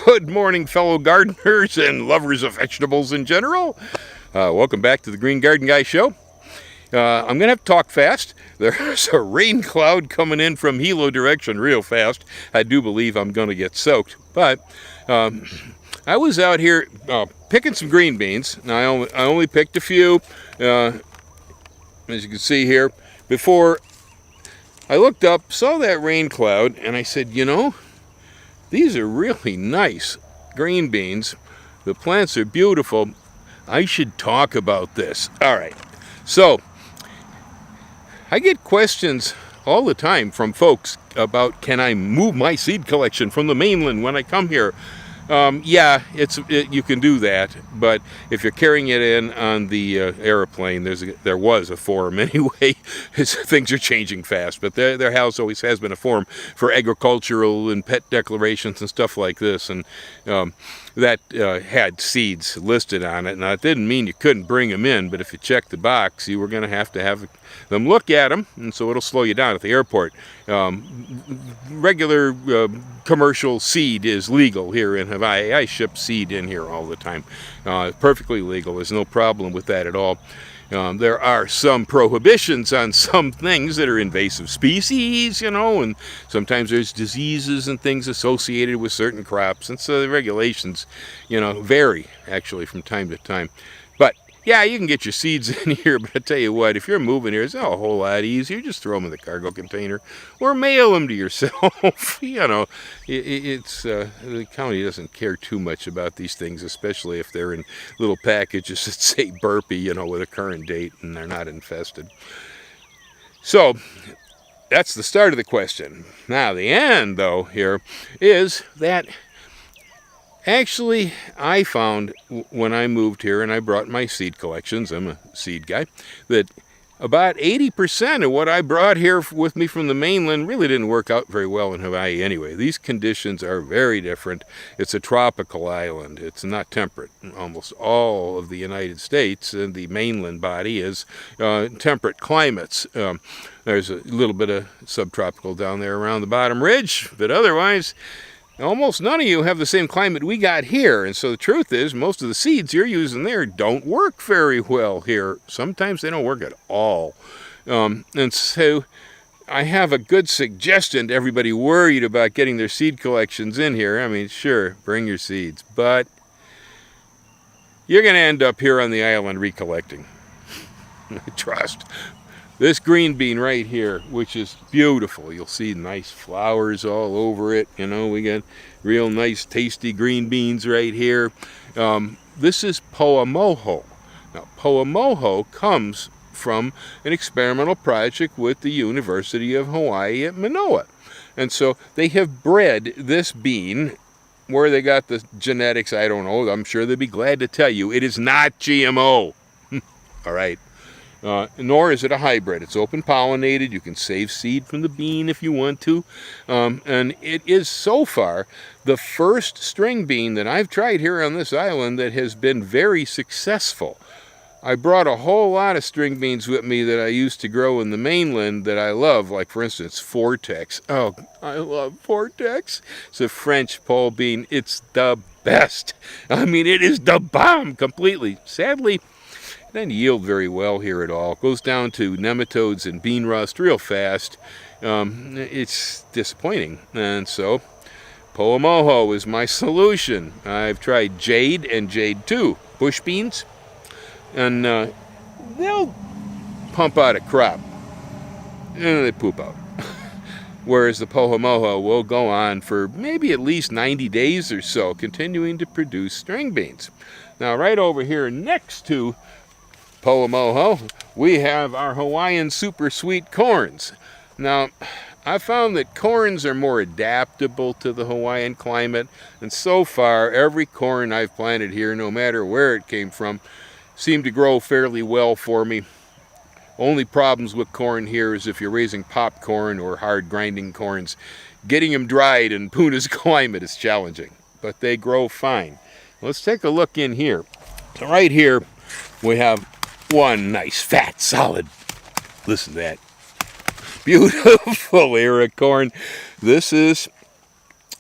Good morning, fellow gardeners and lovers of vegetables in general. Welcome back to the Green Garden Guy Show. I'm going to have to talk fast. There's a rain cloud coming in from Hilo direction real fast. I do believe I'm going to get soaked. But I was out here picking some green beans. Now, I only picked a few, as you can see here. Before I looked up, saw that rain cloud, and I said, you know, these are really nice green beans. The plants are beautiful. I should talk about this. All right. So, I get questions all the time from folks about, can I move my seed collection from the mainland when I come here? Yeah, you can do that, but if you're carrying it in on the airplane, there was a forum anyway. Things are changing fast, but there always has been a forum for agricultural and pet declarations and stuff like this, and that had seeds listed on it. Now, it didn't mean you couldn't bring them in, but if you checked the box, you were going to have them look at them, and so it'll slow you down at the airport. Regular commercial seed is legal here in Hawaii. I ship seed in here all the time. Perfectly legal. There's no problem with that at all. There are some prohibitions on some things that are invasive species, you know, and sometimes there's diseases and things associated with certain crops, and so the regulations, you know, vary actually from time to time. But yeah, you can get your seeds in here, but I tell you what, if you're moving here, it's a whole lot easier. Just throw them in the cargo container or mail them to yourself. You know, the county doesn't care too much about these things, especially if they're in little packages that say Burpee, you know, with a current date, and they're not infested. So that's the start of the question. Now, the end, though, here is that actually, I found when I moved here and I brought my seed collections, I'm a seed guy, that about 80% of what I brought here with me from the mainland really didn't work out very well in Hawaii anyway. These conditions are very different. It's a tropical island. It's not temperate. Almost all of the United States and the mainland body is temperate climates. There's a little bit of subtropical down there around the bottom ridge, but otherwise, almost none of you have the same climate we got here, and so the truth is most of the seeds you're using there don't work very well here. Sometimes they don't work at all. And so I have a good suggestion to everybody worried about getting their seed collections in here. I mean, sure, bring your seeds, but you're going to end up here on the island recollecting. Trust. This green bean right here, which is beautiful. You'll see nice flowers all over it. You know, we got real nice, tasty green beans right here. This is Poamoho. Now, Poamoho comes from an experimental project with the University of Hawaii at Manoa. And so they have bred this bean. Where they got the genetics, I don't know. I'm sure they'd be glad to tell you. It is not GMO. All right. Nor is it a hybrid. It's open pollinated. You can save seed from the bean if you want to. And it is so far the first string bean that I've tried here on this island that has been very successful. I brought a whole lot of string beans with me that I used to grow in the mainland that I love, like for instance Vortex. Oh, I love Vortex. It's a French pole bean. It's the best. I mean, it is the bomb completely. Sadly, doesn't yield very well here at all. It goes down to nematodes and bean rust real fast. It's disappointing. And so, Poamoho is my solution. I've tried Jade and Jade 2, bush beans, and they'll pump out a crop, and they poop out. Whereas the Poamoho will go on for maybe at least 90 days or so, continuing to produce string beans. Now, right over here next to Poamoho, we have our Hawaiian super sweet corns. Now, I found that corns are more adaptable to the Hawaiian climate, and so far every corn I've planted here, no matter where it came from, seemed to grow fairly well for me. Only problems with corn here is if you're raising popcorn or hard grinding corns. Getting them dried in Puna's climate is challenging, but they grow fine. Let's take a look in here. So right here we have one nice, fat, solid, listen to that, beautiful ear of corn. This is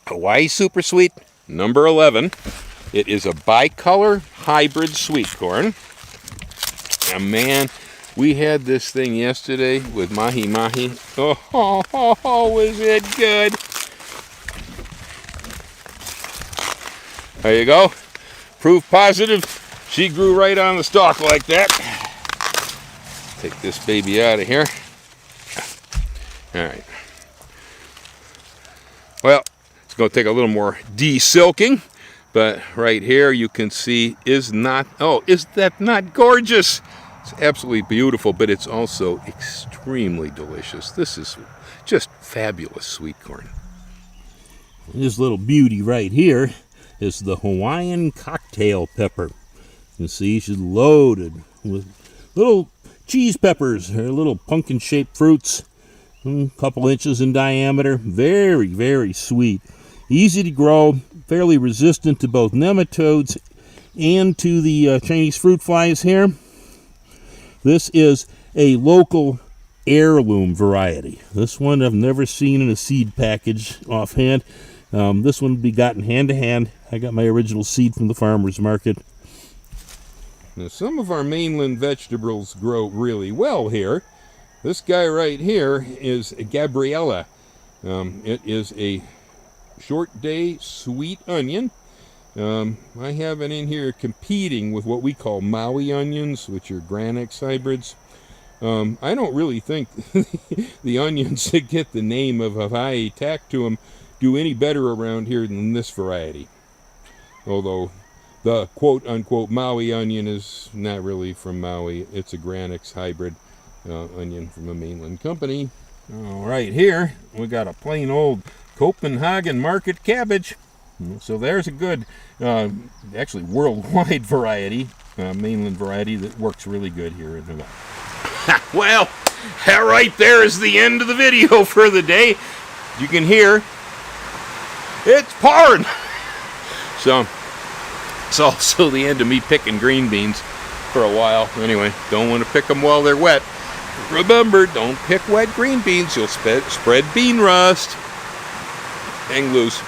Hawaii Super Sweet number 11. It is a bicolor hybrid sweet corn. And man, we had this thing yesterday with mahi-mahi. Oh, was it good. There you go. Proof positive. She grew right on the stalk like that. Take this baby out of here. All right. Well, it's going to take a little more de-silking, but right here you can see is that not gorgeous? It's absolutely beautiful, but it's also extremely delicious. This is just fabulous sweet corn. This little beauty right here is the Hawaiian cocktail pepper. You see, she's loaded with little cheese peppers, or little pumpkin-shaped fruits, a couple inches in diameter. Very, very sweet. Easy to grow, fairly resistant to both nematodes and to the Chinese fruit flies here. This is a local heirloom variety. This one I've never seen in a seed package offhand. This one would be gotten hand to hand. I got my original seed from the farmer's market. Now, some of our mainland vegetables grow really well here. This guy right here is a Gabriella. It is a short day sweet onion. I have it in here competing with what we call Maui onions, which are Granix hybrids. I don't really think the onions that get the name of Hawaii tacked to them do any better around here than this variety. Although the quote-unquote Maui onion is not really from Maui. It's a Granix hybrid onion from a mainland company. All right, here we got a plain old Copenhagen market cabbage. So there's a good, actually worldwide variety, mainland variety that works really good here in Hawaii. Well, that right there is the end of the video for the day. You can hear it's pouring. So it's also the end of me picking green beans for a while. Anyway, don't want to pick them while they're wet. Remember, don't pick wet green beans. You'll spread bean rust. Hang loose.